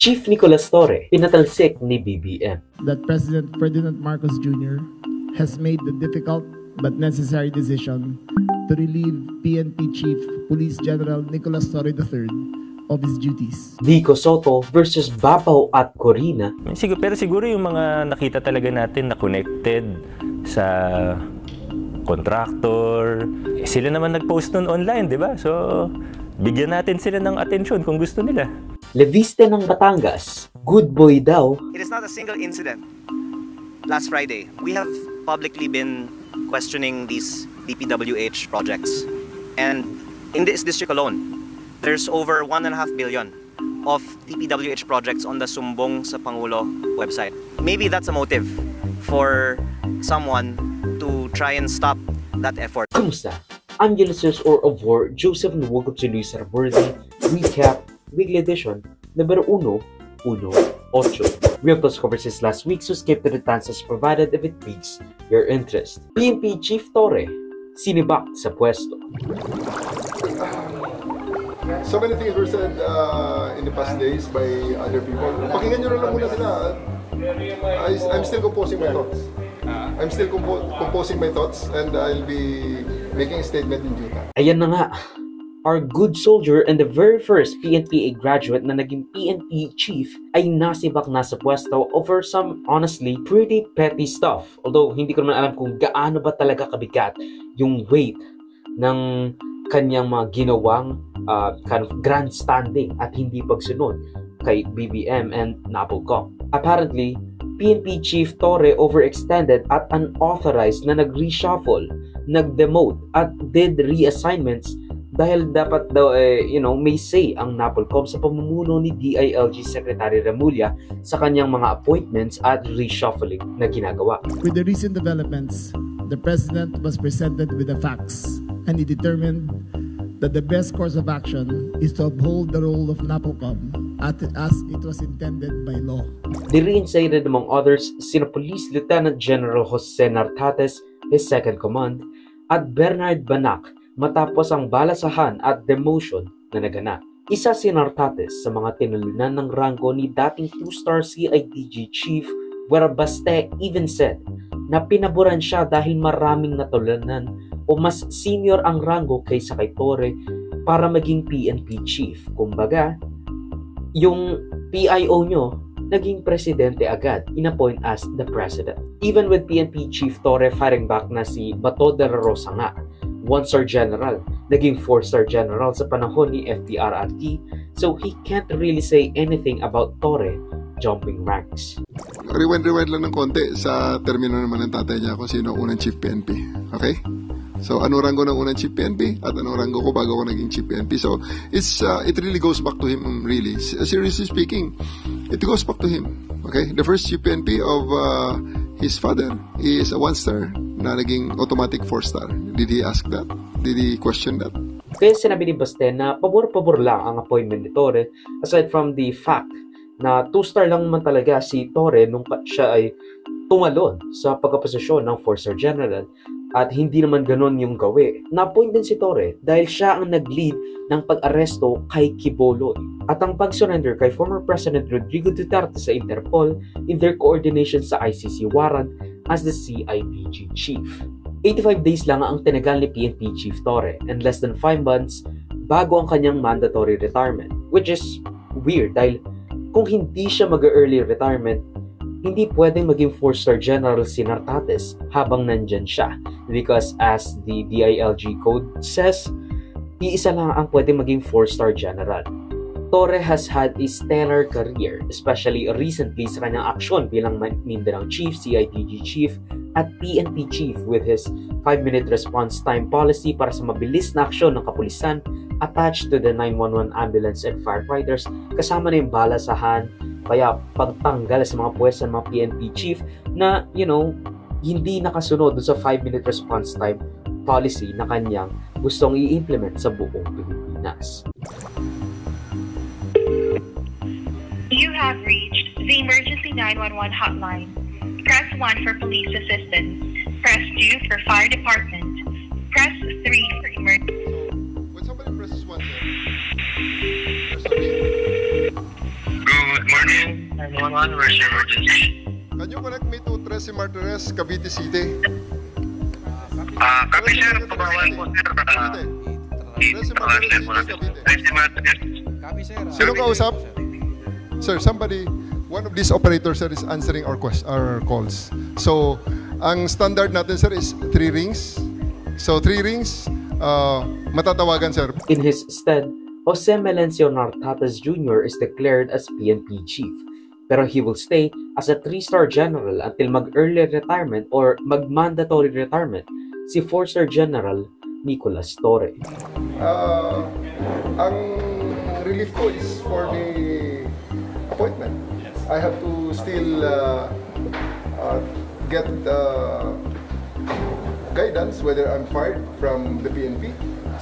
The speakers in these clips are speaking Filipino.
Chief Nicolas Torre, pinatalsik ni BBM. That President Ferdinand Marcos Jr. has made the difficult but necessary decision to relieve PNP Chief Police General Nicolas Torre III of his duties. Vico Soto versus Bapaw at Corina. Pero siguro yung mga nakita talaga natin na connected sa contractor, sila naman nag-post nun online, di ba? So, bigyan natin sila ng atensyon kung gusto nila. Leviste ng Batangas, good boy daw. It is not a single incident. Last Friday, we have publicly been questioning these DPWH projects. And in this district alone, there's over 1.5 billion of DPWH projects on the Sumbong sa Pangulo website. Maybe that's a motive for someone to try and stop that effort. Kumusta? I'm Ulysses or of War, Joseph, and welcome to Luis Arborzi Recap Weekly Edition number 118. We have those covered since last week, so skip to the answers provided if it piques your interest. PNP Chief Torre, sinibak sa pwesto. So many things were said in the past days by other people. Pakinggan nyo na lang muna sila. I'm still composing my thoughts. I'm still composing my thoughts and I'll be making a statement in due time. Ayan na nga. Our good soldier and the very first PNPA graduate na naging PNP chief ay nasibak na sa pwesto over some honestly pretty petty stuff. Although hindi ko naman alam kung gaano ba talaga kabigat yung weight ng kanyang mga ginawang kind of grandstanding at hindi pagsunod kay BBM and NAPOLCOM. Apparently, PNP Chief Torre overextended at unauthorized na nag-reshuffle, nag-demote at did reassignments dahil dapat daw may say ang NAPOLCOM sa pamumuno ni DILG Secretary Remulla sa kanyang mga appointments at reshuffling na ginagawa. With the recent developments, the President was presented with the facts and he determined that the best course of action is to uphold the role of NAPOLCOM as it was intended by law. They reinstated among others sina Police Lieutenant General Jose Nartates, his second command, at Bernard Banac matapos ang balasahan at demotion na naganap. Isa si Nartates sa mga tinalunan ng ranggo ni dating 2-star CIDG Chief Buerabaste even said na pinaboran siya dahil maraming natulanan o mas senior ang ranggo kaysa kay Torre para maging PNP Chief. Kumbaga, yung PIO nyo naging presidente agad, inappoint as the president. Even with PNP Chief Torre firing back na si Bato de la Rosa nga, 1-star general, naging 4-star general sa panahon ni FPRRT, so he can't really say anything about Torre jumping ranks. Rewind lang ng konti sa termino naman ng tatay niya kung sino unang Chief PNP. Okay? So, ano rango ng unang Chief PNP at ano rango ko bago ako naging Chief PNP. So, it really goes back to him really. Seriously speaking, it goes back to him. Okay? The first Chief PNP of his father is a 1-star na naging automatic 4-star. Did he ask that? Did he question that? Kaya sinabi ni Baste na pabor-pabor lang ang appointment ni Torre aside from the fact na 2-star lang naman talaga si Torre nung siya ay tumalon sa pagkaposisyon ng 4-star general at hindi naman ganon yung gawi. Na-appoint din si Torre dahil siya ang nag-lead ng pag-aresto kay Quiboloy at ang pag-surrender kay former President Rodrigo Duterte sa Interpol in their coordination sa ICC warrant as the CIDG Chief. 85 days lang ang tinagal ni PNP Chief Torre and less than 5 months bago ang kanyang mandatory retirement, which is weird dahil kung hindi siya mag-early retirement, hindi pwedeng maging 4-star general si Nartates habang nandyan siya. Because as the DILG code says, iisa lang ang pwedeng maging 4-star general. Torre has had a stellar career, especially recently sa kanyang aksyon bilang Mindanao Chief, CIDG Chief, at PNP Chief with his 5-minute response time policy para sa mabilis na aksyon ng kapulisan attached to the 911 ambulance and firefighters, kasama na yung balasahan, kaya pagtanggal sa mga pwesto ng mga PNP Chief na, hindi nakasunod sa 5-minute response time policy na kanyang gustong i-implement sa buong Pilipinas. You have reached the emergency 911 hotline. Press 1 for police assistance. Press 2 for fire department. Press 3 for emergency. When somebody presses 1 there, morning, 911. Where's your emergency? Can you connect me to Tracy Martinez, Cavite City? Copy, sir. Pabawal po, sir. Tracy Martinez, Cavite. Tracy Martinez. Sino kausap? Sir, somebody, one of these operators, sir, is answering our calls. So, ang standard natin, sir, is 3 rings. So, 3 rings, matatawagan, sir. In his stead, Jose Melencio Nartates Jr. is declared as PNP chief, pero he will stay as a 3-star general until mag-early retirement or mag-mandatory retirement si 4-star General Nicolas Torre. Ang relief ko is for the appointment. I have to still get guidance whether I'm fired from the PNP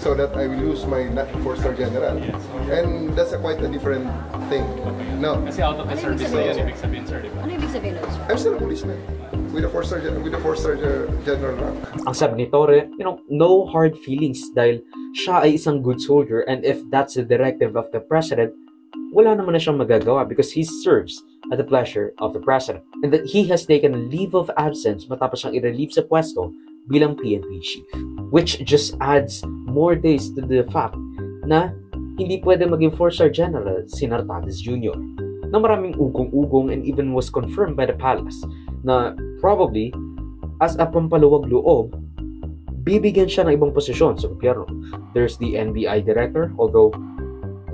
so that I will lose my 4-star general. And that's quite a different thing. No. Kasi out of the service na yun, ibig sabihin, sir, di ba? Ano ibig sabihin nun, sir? I'm still a policeman with a 4-star general rank. Ang sabi ni Torre, no hard feelings dahil siya ay isang good soldier, and if that's the directive of the president, wala naman na siyang magagawa because he serves at the pleasure of the president. And that he has taken a leave of absence matapos siyang i-relieve sa pwesto bilang PNP chief. Which just adds more days to the fact na hindi pwede maging 4-star general si Nartates Jr. na maraming ugong-ugong and even was confirmed by the palace na probably as a pampaluwag loob, bibigyan siya ng ibang posisyon sa gobyerno. There's the NBI director, although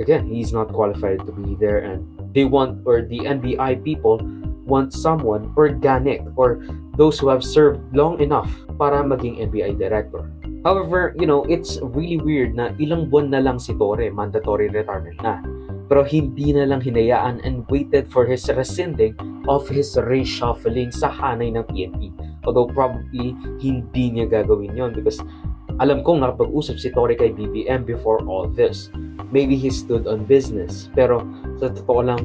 again, he's not qualified to be there, and they want, or the NBI people want someone organic or those who have served long enough para maging NBI director. However, it's really weird na ilang buwan na lang si Torre, mandatory retirement na. Pero hindi na lang hinayaan and waited for his rescinding of his reshuffling sa hanay ng PNP. Although probably hindi niya gagawin yon because alam kong nakapag-usap si Torre kay BBM before all this. Maybe he stood on business. Pero sa totoo lang,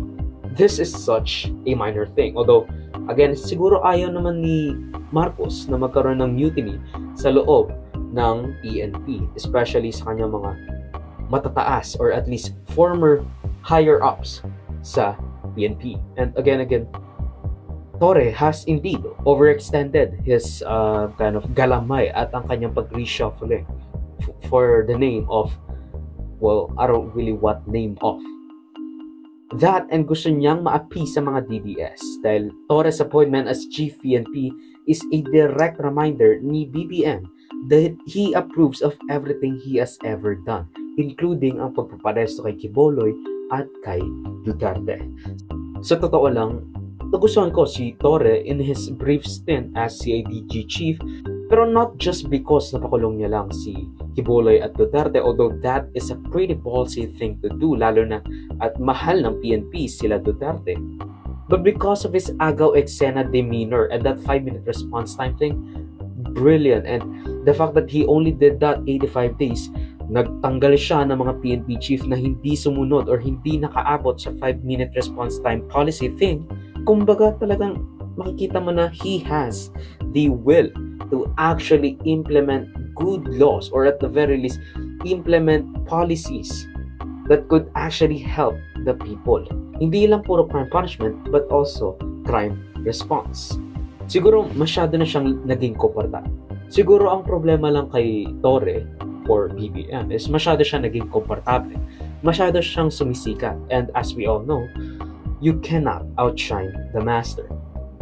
this is such a minor thing. Although, again, siguro ayaw naman ni Marcos na magkaroon ng mutiny sa loob ng PNP, especially sa kanyang mga matataas or at least former higher-ups sa PNP. And again, Torre has indeed overextended his kind of galamay at ang kanyang pag-reshuffling for the name of, well, I don't really what name of. That and gusto niyang ma-appease sa mga DDS dahil Torre's appointment as Chief PNP is a direct reminder ni BBM that he approves of everything he has ever done, including ang pagpaparesto kay Quiboloy at kay Duterte. Sa totoo lang, nagustuhan ko si Torre in his brief stint as CIDG chief, pero not just because napakulong niya lang si Quiboloy at Duterte, although that is a pretty ballsy thing to do, lalo na at mahal ng PNP sila Duterte, but because of his agaw eksena demeanor and that 5-minute response time thing. Brilliant. And the fact that he only did that 85 days, nagtanggal siya ng mga PNP chief na hindi sumunod or hindi nakaabot sa 5-minute response time policy thing. Kumbaga talagang makikita mo na he has the will to actually implement good laws or at the very least implement policies that could actually help the people. Hindi lang puro crime punishment but also crime response. Siguro masyado na siyang naging komporta. Siguro ang problema lang kay Torre for BBM is masyado siya naging komportable. Masyado siyang sumisikat. And as we all know, you cannot outshine the master.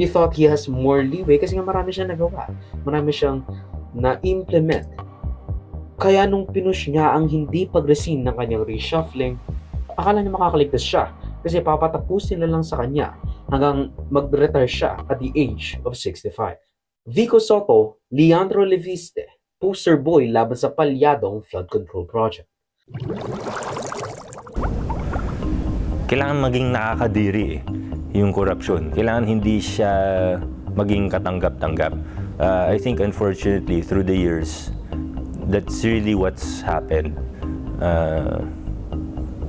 He thought he has more leeway kasi nga marami siyang nagawa. Marami siyang na-implement. Kaya nung pinush niya ang hindi pag-resign ng kanyang reshuffling, akala niya makakaligtas siya kasi papatapusin na lang sa kanya hanggang mag-retire siya at the age of 65. Vico Soto, Leandro Leviste, poster boy laban sa palyadong flood control project. Kailangan maging nakakadiri yung korupsyon. Kailangan hindi siya maging katanggap-tanggap. I think unfortunately through the years, that's really what's happened.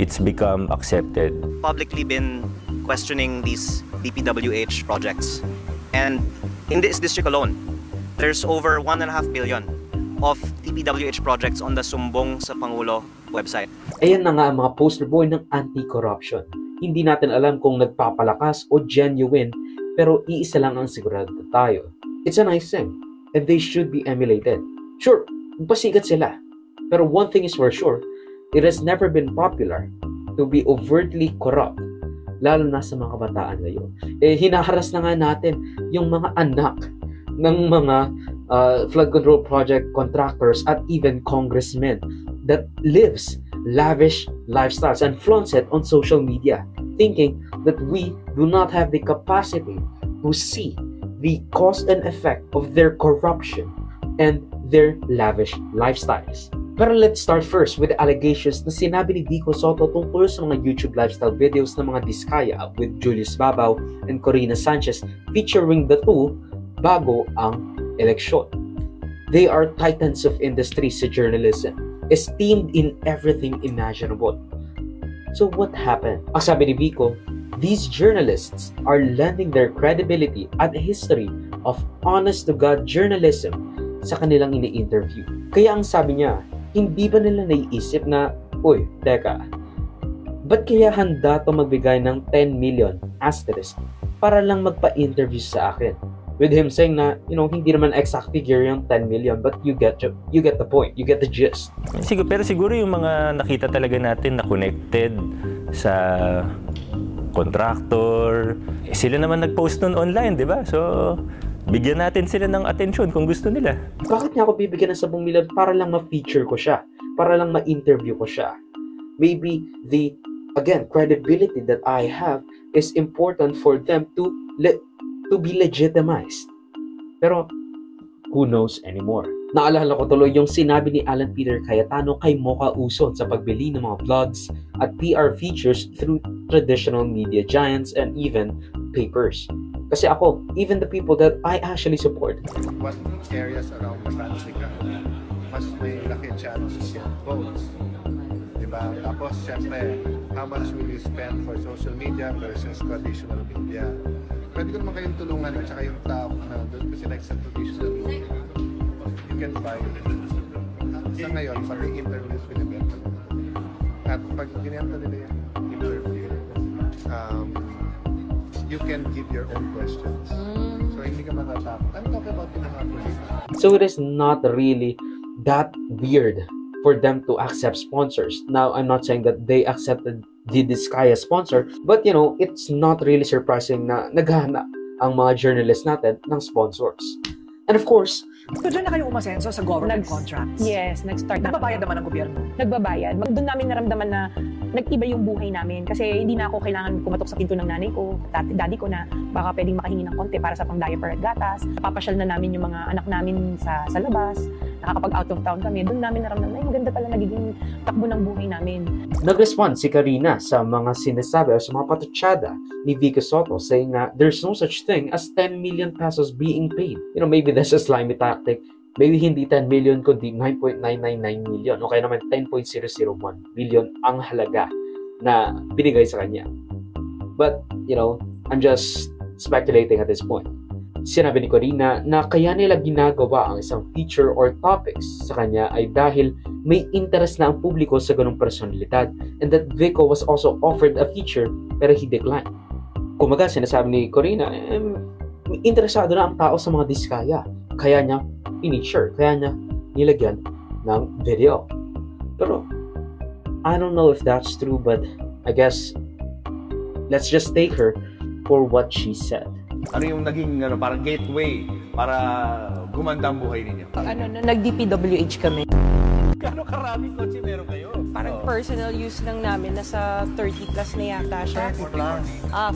It's become accepted. Publicly been questioning these DPWH projects. And in this district alone, there's over 1.5 billion of DPWH projects on the Sumbong sa Pangulo website. Ayan na nga ang mga poster boy ng anti-corruption. hindi natin alam kung nagpapalakas o genuine, pero iisa lang ang sigurado tayo. It's a nice thing, and they should be emulated. Sure, magpasikat sila. Pero one thing is for sure, it has never been popular to be overtly corrupt, lalo na sa mga kabataan ngayon. Hinaharas na nga natin yung mga anak ng mga flood control project contractors at even congressmen that lives lavish lifestyles and flaunts it on social media, thinking that we do not have the capacity to see the cause and effect of their corruption and their lavish lifestyles. Pero let's start first with the allegations na sinabi ni Vico Sotto tungkol sa mga YouTube lifestyle videos ng mga Diskaya with Julius Babaw and Corina Sanchez featuring the two bago ang eleksyon. They are titans of industry sa journalism, esteemed in everything imaginable. So what happened? Ang sabi ni Vico, these journalists are lending their credibility at history of honest-to-God journalism sa kanilang ini-interview. Kaya ang sabi niya, hindi ba nila naiisip na, uy, teka, ba't kaya handa to magbigay ng 10 million asterisk para lang magpa-interview sa akin? With him saying na, hindi naman exact figure yung 10 million, but you get the point, you get the gist. Pero siguro yung mga nakita talaga natin na connected sa contractor, sila naman nag-post nun online, di ba? So, bigyan natin sila ng atensyon kung gusto nila. Bakit niya ako bibigyan ng 10 million para lang ma-feature ko siya? Para lang ma-interview ko siya? Maybe the, again, credibility that I have is important for them to be legitimized. Pero, who knows anymore? Naalala ko tuloy yung sinabi ni Alan Peter Cayetano kay Mocha Uson sa pagbili ng mga vlogs at PR features through traditional media giants and even papers. Kasi ako, even the people that I actually support. What areas around the country ka, mas may laki chance to get votes. Diba? Tapos, syempre, how much will you spend for social media versus traditional media? Pwede ko naman kayong tulungan at saka yung tao na doon kasi like sa traditional media. You can buy it. Sa ngayon, pag interviews with them. At pag ginenta nila yung interview, you can give your own questions. So, hindi ka matatakot. I'm talking about yung mga politics. So, it is not really that weird for them to accept sponsors. Now, I'm not saying that they accepted the Diskaya sponsor, but it's not really surprising na naghahanap ang mga journalists natin ng sponsors. And of course, so dyan na kayo umasenso sa government contracts? Yes, nag-start na. Nagbabayad naman ng gobyerno? Nagbabayad. Doon namin naramdaman na nag-iba yung buhay namin kasi hindi na ako kailangan kumatok sa pinto ng nanay ko, daddy ko na baka pwedeng makahingi ng konti para sa pang-diaper at gatas. Napapasyal na namin yung mga anak namin sa labas. Nakakapag out of town kami. Doon namin naramdaman na maganda pala nagiging takbo ng buhay namin. Nag-respond si Karina sa mga sinasabi o sa mga patutsada ni Vico Sotto saying na there's no such thing as 10 million pesos being paid. Maybe that's a slimy tactic. Maybe hindi 10 million kundi 9.999 million o kaya naman 10.001 million ang halaga na binigay sa kanya. But, I'm just speculating at this point. Sinabi ni Corina na kaya nila ginagawa ang isang feature or topics sa kanya ay dahil may interest na ang publiko sa ganung personalidad and that Vico was also offered a feature pero he declined. Kumaga, sinasabi ni Corina, interesado na ang tao sa mga Diskaya. Kaya niya feature, kaya niya nilagyan ng video. Pero, I don't know if that's true, but I guess let's just take her for what she said. Ano yung naging parang gateway para gumanda ang buhay ninyo? Nag-DPWH kami. Gano'ng karaming kotse meron kayo? Parang personal use lang namin, nasa 30 plus na yata siya. 30 plus?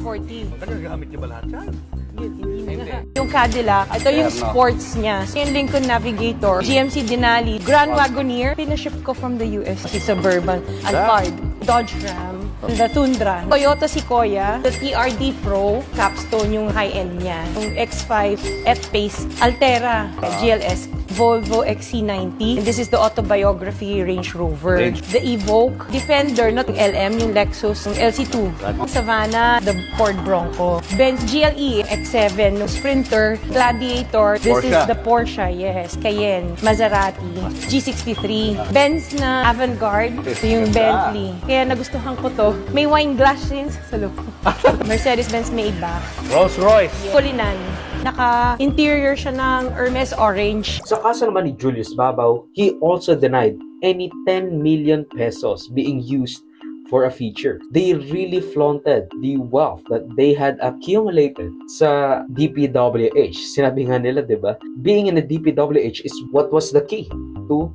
40. Nagagamit niyo ba lahat yan? Hindi na. Yung Cadillac, ito yung sports niya. Yung Lincoln Navigator, GMC Denali, Grand Wagoneer, pinaship ko from the US. Si Suburban, Alphard, Dodge Ram, the Tundra, Toyota Sequoia, the TRD Pro, Capstone yung high-end niya, yung X5, F-Pace, Altera, GLS, Volvo XC90. And this is the autobiography Range Rover. The Evoque, Defender, not yung LM, yung Lexus, yung LC2. Savannah, the Ford Bronco. Benz GLE, X7, yung Sprinter, Gladiator. This Porsche. is the Porsche, yes. Cayenne, Maserati, G63. Benz na Avantgarde, ito yung Bentley. Kaya nagustuhan ko to. May wine glass din sa loob. Mercedes-Benz Maybach. Rolls-Royce. Kulinan. Naka-interior siya ng Hermes Orange. Sa kaso naman ni Julius Babaw, he also denied any 10 million pesos being used for a feature. They really flaunted the wealth that they had accumulated sa DPWH. Sinabi nga nila, di ba? Being in the DPWH is what was the key to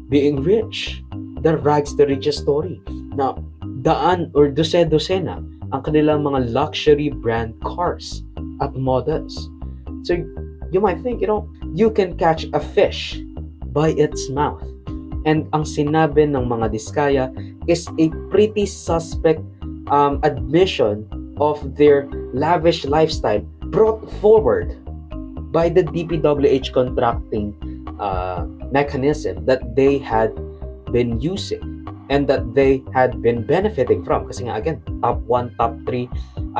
being rich. The rags to riches story. Na daan or dose-dosena ang kanilang mga luxury brand cars at models. So you might think, you can catch a fish by its mouth. And ang sinabi ng mga Diskaya is a pretty suspect admission of their lavish lifestyle brought forward by the DPWH contracting mechanism that they had been using and that they had been benefiting from. Kasi nga, again, top 1, top 3,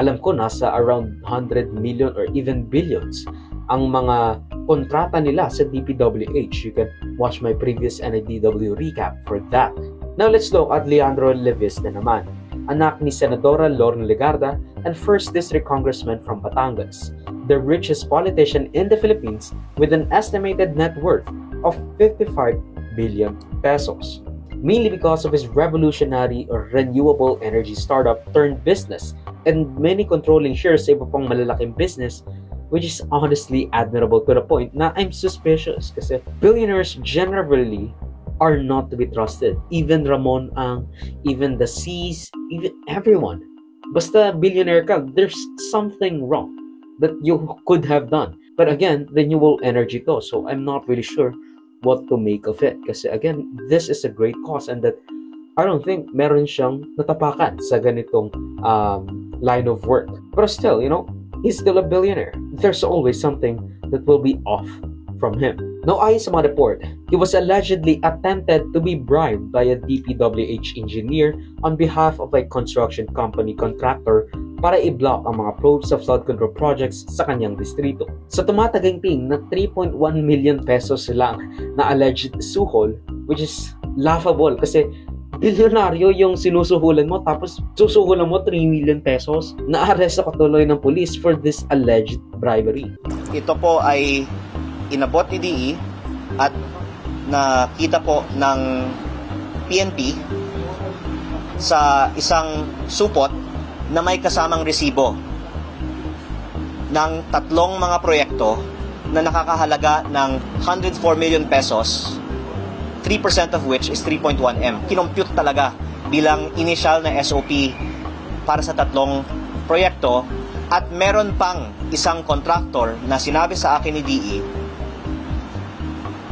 alam ko nasa around 100 million or even billions ang mga kontrata nila sa DPWH. You can watch my previous NIDW recap for that. Now let's look at Leandro Leviste naman, anak ni Senadora Lorna Legarda and 1st District Congressman from Batangas, the richest politician in the Philippines with an estimated net worth of 55 billion pesos. Mainly because of his revolutionary or renewable energy startup turned business and many controlling shares sa iba pang malalaking business, which is honestly admirable to the point na I'm suspicious kasi billionaires generally are not to be trusted. Even Ramon Ang, even the C's, even everyone. Basta billionaire ka, there's something wrong that you could have done. But again, renewable energy to, so I'm not really sure what to make of it. Kasi again, this is a great cause and that I don't think meron siyang natapakan sa ganitong line of work. But still, he's still a billionaire. There's always something that will be off from him. Now, ayon sa mga report, he was allegedly attempted to be bribed by a DPWH engineer on behalf of a construction company contractor para i-block ang mga probes sa flood control projects sa kanyang distrito. Sa tumataginting na 3.1 million pesos lang na alleged suhol, which is laughable kasi bilyonaryo yung sinusuhulan mo tapos susuhulan mo 3 million pesos. Na-arresto katuloy ng police for this alleged bribery. Ito po ay inabot ni DE at nakita po ng PNP sa isang supot na may kasamang resibo ng 3 mga proyekto na nakakahalaga ng 104 million pesos, 3% of which is 3.1M. Kinompute talaga bilang initial na SOP para sa 3 proyekto at meron pang isang contractor na sinabi sa akin ni DE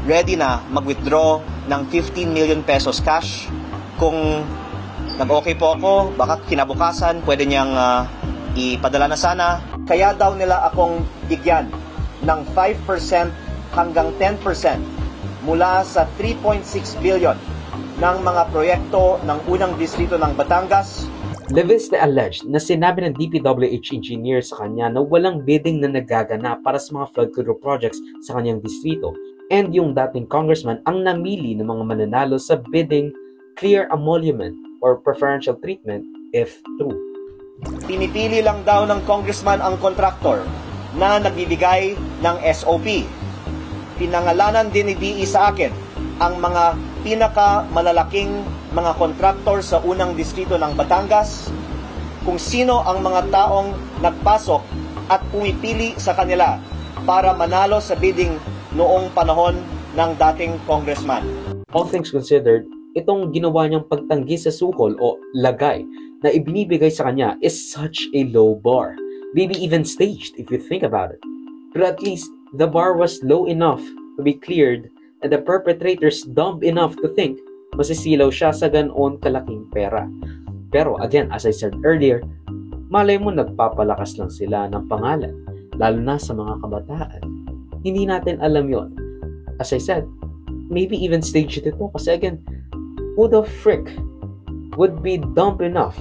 ready na mag-withdraw ng 15 million pesos cash. Kung nag-okay po ako, baka kinabukasan pwede niyang ipadala na sana. Kaya daw nila akong bigyan ng 5% hanggang 10% mula sa 3.6 billion ng mga proyekto ng unang distrito ng Batangas. Leviste alleged na sinabi ng DPWH engineer sa kanya na walang bidding na nagaganap para sa mga flood control projects sa kanyang distrito and yung dating congressman ang namili ng mga mananalo sa bidding clear emolument or preferential treatment if true. Pinipili lang daw ng congressman ang contractor na nagbibigay ng SOP. Pinangalanan din ni DE sa akin ang mga pinakamalalaking mga contractor sa unang distrito ng Batangas, kung sino ang mga taong nagpasok at pumipili sa kanila para manalo sa bidding noong panahon ng dating congressman. All things considered, itong ginawa niyang pagtanggi sa sukol o lagay na ibinibigay sa kanya is such a low bar. Maybe even staged if you think about it. But at least, the bar was low enough to be cleared and the perpetrators dumb enough to think masisilaw siya sa ganoon kalaking pera. Pero again, as I said earlier, malay mo nagpapalakas lang sila ng pangalan, lalo na sa mga kabataan. Hindi natin alam yon. as I said, maybe even staged ito. Kasi again, who the frick would be dumb enough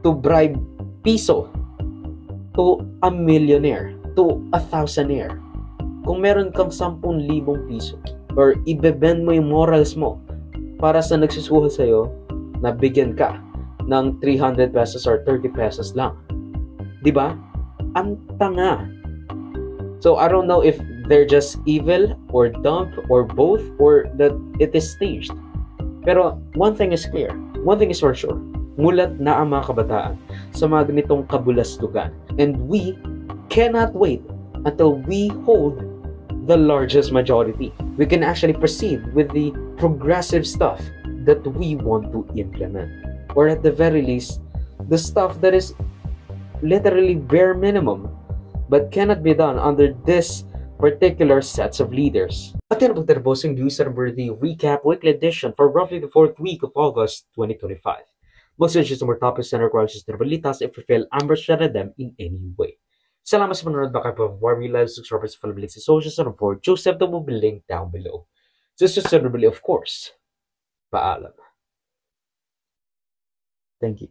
to bribe piso to a millionaire, to a thousandaire? Kung meron kang 10,000 piso or ibebend mo yung morals mo para sa nagsusuhol sa'yo na bigyan ka ng 300 pesos or 30 pesos lang. Diba? Ang tanga. So I don't know if they're just evil or dumb or both or that it is staged. Pero one thing is clear. One thing is for sure. Mulat na ang mga kabataan sa mga ganitong kabulastugan. And we cannot wait until we hold the largest majority. We can actually proceed with the progressive stuff that we want to implement. Or at the very least, the stuff that is literally bare minimum but cannot be done under this particular sets of leaders. At yan ang pagtarabosing news and worthy recap weekly edition for roughly the 4th week of August 2025. Mag-search sa more topics and requirements na balitas if you feel I'm share them in any way. Salamat sa panonood. Baka pa more real live subscribers sa Falabiling sa socials and for Joseph, the will be linked down below. So sustainably, of course, paalam. Thank you.